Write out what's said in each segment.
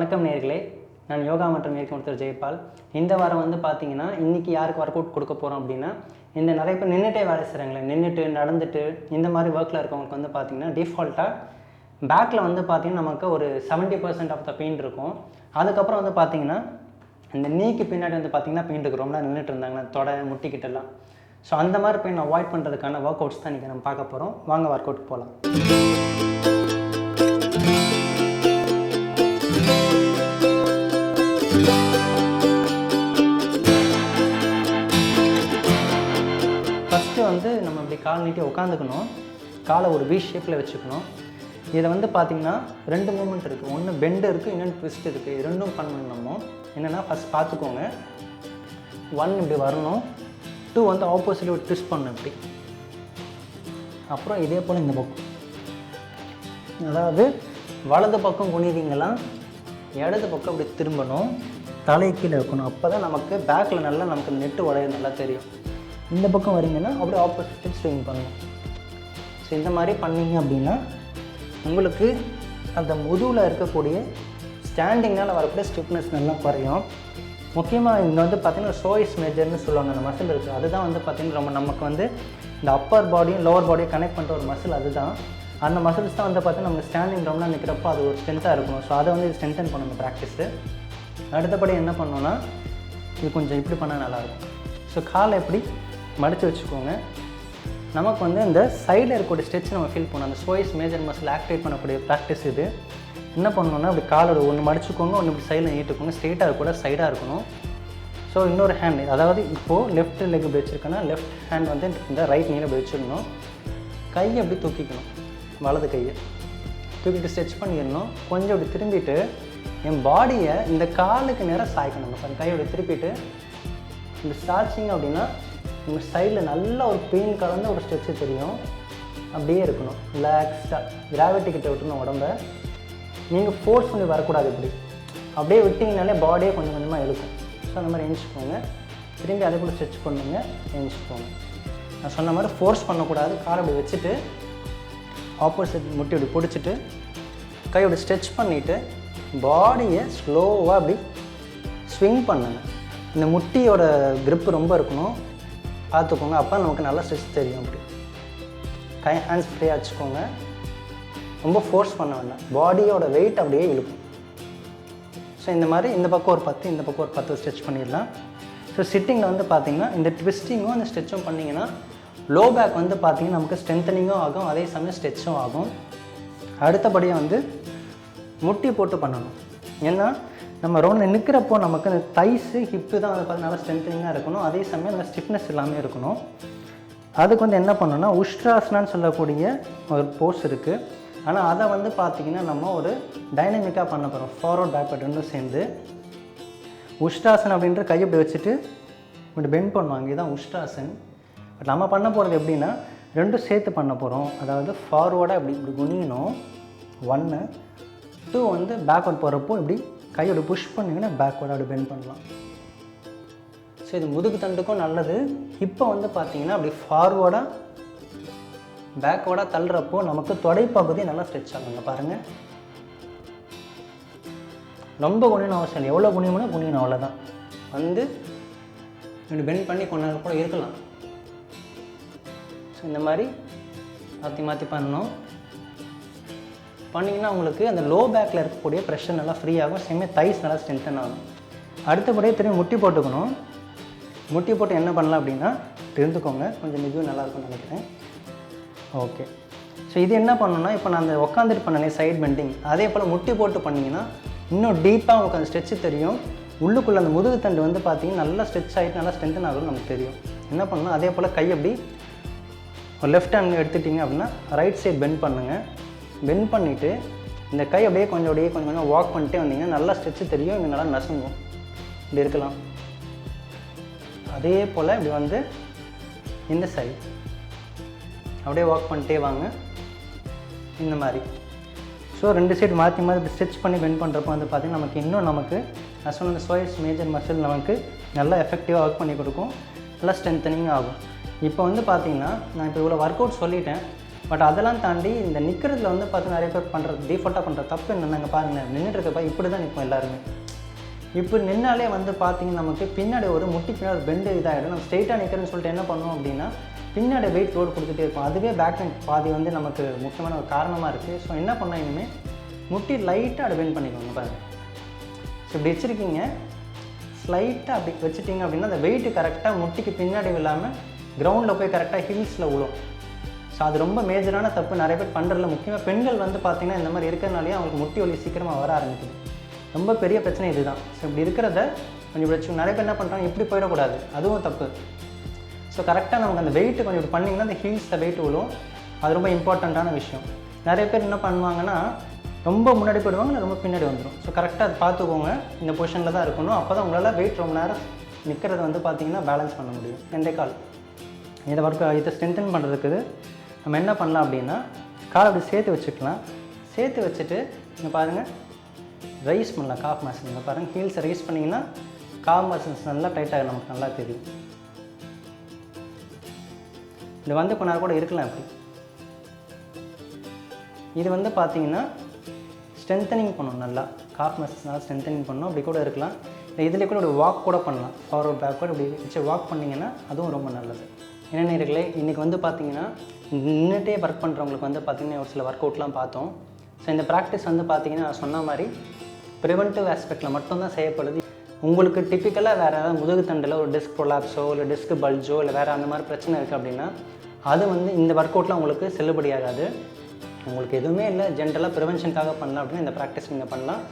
வணக்கம் நேயர்களே, நான் யோகா மற்றும் இயற்கை மருத்துவர் ஜெயபால். இந்த வாரம் வந்து பார்த்தீங்கன்னா, இன்றைக்கி யாருக்கு ஒர்க் அவுட் கொடுக்க போகிறோம் அப்படின்னா, இந்த நிறைய பேர் நின்றுட்டே வேலை செய்கிறாங்களே, நின்றுட்டு நடந்துட்டு இந்த மாதிரி ஒர்க்கில் இருக்கவங்களுக்கு வந்து பார்த்திங்கன்னா டிஃபால்ட்டாக பேக்கில் வந்து பார்த்திங்கன்னா நமக்கு ஒரு 70% ஆஃப் த பெயின் இருக்கும். அதுக்கப்புறம் வந்து பார்த்திங்கன்னா இந்த நீக்கு பின்னாடி வந்து பார்த்திங்கன்னா பெயின் இருக்குது. ரொம்ப நின்றுட்டு இருந்தாங்கன்னா தொடை முட்டிக்கிட்டெல்லாம். ஸோ அந்த மாதிரி பெயின் அவாய்ட் பண்ணுறதுக்கான ஒர்க் அவுட்ஸ் தான் இன்றைக்கி நம்ம பார்க்க போகிறோம். வாங்க ஒர்க் அவுட் போகலாம். ஃபஸ்ட்டு வந்து நம்ம இப்படி கால் நீட்டி உட்காந்துக்கணும். காலை ஒரு வி ஷேப்பில் வச்சுக்கணும். இதில் வந்து பார்த்திங்கன்னா 2 மூமெண்ட் இருக்குது. ஒன்று பெண்டு இருக்குது, இன்னொன்று ட்விஸ்ட் இருக்குது. இது ரெண்டும் பண்ணணும். நம்ம என்னென்னா ஃபஸ்ட் பார்த்துக்கோங்க. 1 இப்படி வரணும், 2 வந்து ஆப்போசிட்டில் ஒரு ட்விஸ்ட் பண்ணணும் இப்படி. அப்புறம் இதே போல் இந்த பக்கம், அதாவது வலது பக்கம் குனிதிங்களா, இடது பக்கம் இப்படி திரும்பணும், தலை கீழே வைக்கணும். அப்போ தான் நமக்கு பேக்கில் நல்லா நமக்கு நெட்டு உடைய நல்லா தெரியும். இந்த பக்கம் வரீங்கன்னா அப்படியே ஆப்போசிட்டில் ஸ்விங் பண்ணணும். ஸோ இந்த மாதிரி பண்ணிங்க அப்படின்னா உங்களுக்கு அந்த முதுகில் இருக்கக்கூடிய ஸ்டாண்டிங்னால் வரக்கூடிய ஸ்டிஃப்னஸ் நல்லா குறையும். முக்கியமாக இங்கே வந்து பார்த்திங்கன்னா சோயிஸ் மேஜர்னு சொல்லுவாங்க. அந்த மசில் இருக்குது. அதுதான் வந்து பார்த்திங்கன்னா ரொம்ப நமக்கு வந்து இந்த அப்பர் பாடியும் லோவர் பாடியும் கனெக்ட் பண்ணுற ஒரு மசில். அதுதான் அந்த மசில்ஸ் தான் வந்து பார்த்திங்கன்னா நமக்கு ஸ்டாண்டிங் ரொம்ப நிற்கிறப்போ அது ஒரு ஸ்ட்ரென்த்தாக இருக்கணும். ஸோ அதை வந்து ஸ்ட்ரென்தன் பண்ணணும் ப்ராக்டிஸு. அடுத்தபடி என்ன பண்ணணுன்னா, இது கொஞ்சம் இப்படி பண்ணால் நல்லாயிருக்கும். ஸோ காலை எப்படி மடித்து வச்சுக்கோங்க. நமக்கு வந்து இந்த சைடில் இருக்கக்கூடிய ஸ்ட்ரெச் நம்ம ஃபீல் பண்ணணும். அந்த சோயிஸ் மேஜர் மசில் ஆக்டிவேட் பண்ணக்கூடிய ப்ராக்டிஸ் இது. என்ன பண்ணணுன்னா, அப்படி காலோட ஒன்று மடிச்சுக்கோங்க, ஒன்று இப்படி சைடில் நீட்டுக்கோங்க. ஸ்ட்ரெயிட்டாக இருக்கக்கூட சைடாக இருக்கணும். ஸோ இன்னொரு ஹேண்ட், அதாவது இப்போது லெஃப்ட் லெக் இப்படி வச்சுருக்கேன்னா லெஃப்ட் ஹேண்ட் வந்து இந்த ரைட் நீல இப்படி வச்சுக்கணும். கையை அப்படி தூக்கிக்கணும், வலது கையை தூக்கிட்டு ஸ்ட்ரெச் பண்ணிடணும். கொஞ்சம் அப்படி திரும்பிட்டு என் பாடியை இந்த காலுக்கு நேராக சாய்க்கணும். அந்த கையோட திருப்பிட்டு இந்த ஸ்டார்ச்சிங் அப்படின்னா உங்கள் சைடில் நல்ல ஒரு பெயின் கலந்து ஒரு ஸ்ட்ரெச்சு தெரியும். அப்படியே இருக்கணும் ரிலாக்ஸ்டாக. கிராவிட்டி கிட்ட விட்டுணும் உடம்பை. நீங்கள் ஃபோர்ஸ் பண்ணி வரக்கூடாது. இப்படி அப்படியே விட்டிங்கனாலே பாடியே கொஞ்சம் கொஞ்சமாக இழுக்கும். ஸோ அந்த மாதிரி எழுந்திரிச்சிக்கோங்க. திரும்பி அதே போல் ஸ்ட்ரெச் பண்ணுங்க, எழுந்திரிச்சிக்கோங்க. நான் சொன்ன மாதிரி ஃபோர்ஸ் பண்ணக்கூடாது. காலை அப்படி வச்சுட்டு ஆப்போசிட் முட்டி இப்படி பிடிச்சிட்டு கையோட ஸ்ட்ரெச் பண்ணிவிட்டு பாடியை ஸ்லோவாக அப்படி ஸ்விங் பண்ணுங்க. இந்த முட்டியோட க்ரிப்பு ரொம்ப இருக்கணும், பார்த்துக்கோங்க. அப்போ நமக்கு நல்லா ஸ்ட்ரெச் தெரியும். அப்படி கை ஹேண்ட்ஸ் ஃப்ரீயாக வச்சுக்கோங்க. ரொம்ப ஃபோர்ஸ் பண்ண வேண்டாம். பாடியோட வெயிட் அப்படியே இழுக்கும். ஸோ இந்த மாதிரி இந்த பக்கம் ஒரு 10, இந்த பக்கம் ஒரு 10 ஸ்ட்ரெச் பண்ணிடலாம். ஸோ சிட்டிங்கில் வந்து பார்த்திங்கன்னா இந்த ட்விஸ்டிங்கும் இந்த ஸ்ட்ரெச்சும் பண்ணிங்கன்னா லோ பேக் வந்து பார்த்திங்கன்னா நமக்கு ஸ்ட்ரென்த்தனிங்கும் ஆகும், அதே சமயம் ஸ்ட்ரெச்சும் ஆகும். அடுத்தபடியாக வந்து முட்டி போட்டு பண்ணணும். ஏன்னா நம்ம ரவுண்ட் நிற்கிறப்போ நமக்கு அந்த தைஸு ஹிப்பு தான் வந்து பார்த்திங்கன்னா நல்லா ஸ்ட்ரென்த்தனிங்காக இருக்கணும், அதே சமயம் அந்த ஸ்டிஃப்னஸ் எல்லாமே இருக்கணும். அதுக்கு வந்து என்ன பண்ணணும்னா உஷ்ட்ராசனான்னு சொல்லக்கூடிய ஒரு போஸ் இருக்குது. ஆனால் அதை வந்து பார்த்திங்கன்னா நம்ம ஒரு டைனமிக்காக பண்ண போகிறோம். ஃபார்வர்ட் பேக்வர்ட் ரெண்டும் சேர்ந்து. உஷ்ட்ராசன் அப்படின்ற கையை இப்படி வச்சுட்டு இப்படி பெண்ட் பண்ணுவாங்க. இதுதான் உஷ்ட்ராசன். பட் நம்ம பண்ண போகிறது எப்படின்னா ரெண்டும் சேர்த்து பண்ண போகிறோம். அதாவது ஃபார்வர்டாக இப்படி இப்படி குனியணும் 1, 2 வந்து பேக்வர்ட் போகிறப்போ இப்படி கையோட புஷ் பண்ணிங்கன்னா பேக்வர்டாக அப்படி பெண்ட் பண்ணலாம். ஸோ இது முதுகு தண்டுக்கும் நல்லது. இப்போ வந்து பார்த்திங்கன்னா அப்படி ஃபார்வர்டாக பேக்வர்டாக தள்ளுறப்போ நமக்கு தொடைப்பகுதி நல்லா ஸ்ட்ரெச் ஆகுங்க. பாருங்கள், ரொம்ப குனியணும் அவசியம் இல்லை. எவ்வளோ குனியணும்னா குனியணும், அவ்வளோதான். வந்து இப்படி பெண்ட் பண்ணி கொஞ்ச நேரம் கூட இருக்கலாம். ஸோ இந்த மாதிரி மாற்றி மாற்றி பண்ணணும். பண்ணிங்கன்னா உங்களுக்கு அந்த லோ பேக்கில் இருக்கக்கூடிய ப்ரெஷர் நல்லா ஃப்ரீ ஆகும், சேமே தைஸ் நல்லா ஸ்ட்ரென்தன் ஆகும். அடுத்தபடியே திரும்பி முட்டி போட்டுக்கணும். முட்டி போட்டு என்ன பண்ணலாம் அப்படின்னா தெரிந்துக்கோங்க. கொஞ்சம் மிகவும் நல்லாயிருக்கும்னு நினைக்கிறேன். ஓகே. ஸோ இது என்ன பண்ணணும்னா, இப்போ நான் அந்த உட்காந்துட்டு பண்ணேன் சைட் பெண்டிங், அதே போல் முட்டி போட்டு பண்ணிங்கன்னா இன்னும் டீப்பாக உங்களுக்கு அந்த ஸ்ட்ரெச்சு தெரியும். உள்ளுக்குள்ளே அந்த முதுகு தண்டு வந்து பார்த்திங்கன்னா நல்லா ஸ்ட்ரெச் ஆகிட்டு நல்லா ஸ்ட்ரென்தன் ஆகும்னு நமக்கு தெரியும். என்ன பண்ணணும், அதே போல் கை அப்படி ஒரு லெஃப்ட் ஹேண்ட் எடுத்துட்டிங்க அப்படின்னா ரைட் சைட் பெண்ட் பண்ணுங்கள். பெண்ட் பண்ணிவிட்டு இந்த கை அப்படியே கொஞ்சம் வாக் பண்ணிட்டே வந்தீங்கன்னா நல்லா ஸ்ட்ரெச்சு தெரியும். இங்கே நல்லா நசுங்கும். இப்படி இருக்கலாம். அதே போல் இப்படி வந்து இந்த சைடு அப்படியே வாக் பண்ணிட்டே வாங்க இந்த மாதிரி. ஸோ 2 சைடு மாற்றி மாற்றி ஸ்ட்ரெச் பண்ணி பெண்ட் பண்ணுறப்போ வந்து பார்த்திங்கன்னா நமக்கு இன்னும் நமக்கு நான் சொன்ன இந்த சோயிஸ் மேஜர் மசில் நமக்கு நல்லா எஃபெக்டிவாக ஒர்க் பண்ணி கொடுக்கும், நல்லா ஸ்ட்ரென்த்தனிங் ஆகும். இப்போ வந்து பார்த்திங்கன்னா நான் இப்போ இவ்வளோ ஒர்க் அவுட் சொல்லிட்டேன். பட் அதெல்லாம் தாண்டி இந்த நிற்கிறதுல வந்து பார்த்தீங்கன்னா நிறைய பேர் பண்ணுறது டிஃபால்ட்டாக பண்ணுற தப்பு என்னென்னாங்க பாருங்கள், நின்றுட்டு இருக்கப்பா இப்படி தான் நிற்போம் எல்லாருமே. இப்போ நின்னாலே வந்து பார்த்தீங்கன்னா நமக்கு பின்னாடி ஒரு முட்டி பின்னாடி ஒரு பெண்டு இதாகிடும். நம்ம ஸ்ட்ரெயிட்டாக நிற்கிறேன்னு சொல்லிட்டு என்ன பண்ணுவோம் அப்படின்னா பின்னாடி வெயிட் லோடு கொடுத்துட்டே இருப்போம். அதுவே பேக் பெயின் பாதி வந்து நமக்கு முக்கியமான ஒரு காரணமாக இருக்குது. ஸோ என்ன பண்ணால் இனிமேல் முட்டி லைட்டாக அப்படி பெண்ட் பண்ணிக்கோங்க பாருங்கள். ஸோ இப்படி வச்சுருக்கீங்க, ஸ்லைட்டாக அப்படி வச்சுட்டிங்க அப்படின்னா அந்த வெயிட்டு கரெக்டாக முட்டிக்கு பின்னாடி இல்லாமல் கிரவுண்டில் போய் கரெக்டாக ஹில்ஸில் விழும். ஸோ அது ரொம்ப மேஜரான தப்பு நிறைய பேர் பண்ணுறதுல. முக்கியமாக பெண்கள் வந்து பார்த்திங்கன்னா இந்த மாதிரி இருக்கிறதுனாலே அவங்களுக்கு முட்டி வலி சீக்கிரமாக வர ஆரம்பிக்குது. ரொம்ப பெரிய பிரச்சனை இதுதான். ஸோ இப்படி இருக்கிறத கொஞ்சம் இப்படி நிறைய பேர் என்ன பண்ணுறாங்க, இப்படி போயிடக்கூடாது, அதுவும் தப்பு. ஸோ கரெக்டாக நமக்கு அந்த வெயிட்டு கொஞ்சம் இப்படி பண்ணிங்கன்னா அந்த ஹீல்ஸில் வெயிட் விழும். அது ரொம்ப இம்பார்ட்டண்ட்டான விஷயம். நிறைய பேர் என்ன பண்ணுவாங்கன்னா ரொம்ப முன்னாடி போயிடுவாங்க, இல்லை ரொம்ப பின்னாடி வந்துடும். ஸோ கரெக்டாக அதை பார்த்துக்கோங்க, இந்த பொசிஷனில் தான் இருக்கணும். அப்போ தான் உங்களால் வெயிட் ரொம்ப நேரம் நிற்கிறத வந்து பார்த்திங்கன்னா பேலன்ஸ் பண்ண முடியும். எந்த கால் இதை ஸ்ட்ரென்தன் பண்ணுறதுக்கு நம்ம என்ன பண்ணலாம் அப்படின்னா கால் அப்படி சேர்த்து வச்சுக்கலாம். சேர்த்து வச்சுட்டு இங்கே பாருங்கள் ரைஸ் பண்ணலாம். காஃப் மசில்ஸ் இங்கே பாருங்கள், ஹீல்ஸை ரைஸ் பண்ணிங்கன்னா காஃப் மசில்ஸ் நல்லா டைட்டாக நமக்கு நல்லா தெரியும். இது வந்து கொஞ்ச நேரம் கூட இருக்கலாம். அப்படி இது வந்து பார்த்திங்கன்னா ஸ்ட்ரென்தனிங் பண்ணணும், நல்லா காஃப் மசில்ஸ் நல்லா ஸ்ட்ரென்தனிங் பண்ணணும். அப்படி கூட இருக்கலாம். இதில் கூட ஒரு வாக் கூட பண்ணலாம், ஃபார்வர்ட் பேக்வர்ட் இப்படி வச்சு வாக் பண்ணிங்கன்னா அதுவும் ரொம்ப நல்லது. என்ன நேயர்களே, இன்றைக்கி வந்து பார்த்திங்கன்னா நின்றுட்டே ஒர்க் பண்ணுறவங்களுக்கு வந்து பார்த்திங்கன்னா ஒரு சில ஒர்க் அவுட்லாம் பார்த்தோம். ஸோ இந்த ப்ராக்டிஸ் வந்து பார்த்திங்கன்னா நான் சொன்ன மாதிரி ப்ரிவென்டிவ் ஆஸ்பெக்டில் மட்டும்தான் செய்யப்படுது. உங்களுக்கு டிப்பிக்கலாக வேறு ஏதாவது முதுகு தண்டில் ஒரு டிஸ்க் ப்ரொலாப்ஸோ இல்லை டிஸ்க் பல்ஜோ இல்லை வேறு அந்த மாதிரி பிரச்சனை இருக்குது அப்படின்னா அது வந்து இந்த ஒர்க் அவுட்லாம் உங்களுக்கு செல்லுபடியாகாது. உங்களுக்கு எதுவுமே இல்லை, ஜென்ரலாக ப்ரிவென்ஷனுக்காக பண்ணலாம் அப்படின்னா இந்த ப்ராக்டிஸ் நீங்கள் பண்ணலாம்.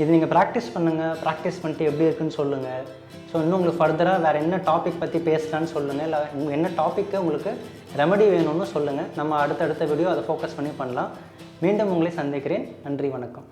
இது நீங்கள் ப்ராக்டிஸ் பண்ணுங்கள், ப்ராக்டிஸ் பண்ணிட்டு எப்படி இருக்குன்னு சொல்லுங்கள். ஸோ இன்னும் உங்களுக்கு ஃபர்தராக வேறு என்ன டாபிக் பற்றி பேசலான்னு சொல்லுங்கள், இல்லை என்ன டாப்பிக்கு உங்களுக்கு ரெமடி வேணும்னு சொல்லுங்கள். நம்ம அடுத்தடுத்த வீடியோ அதை ஃபோக்கஸ் பண்ணி பண்ணலாம். மீண்டும் உங்களை சந்திக்கிறேன். நன்றி, வணக்கம்.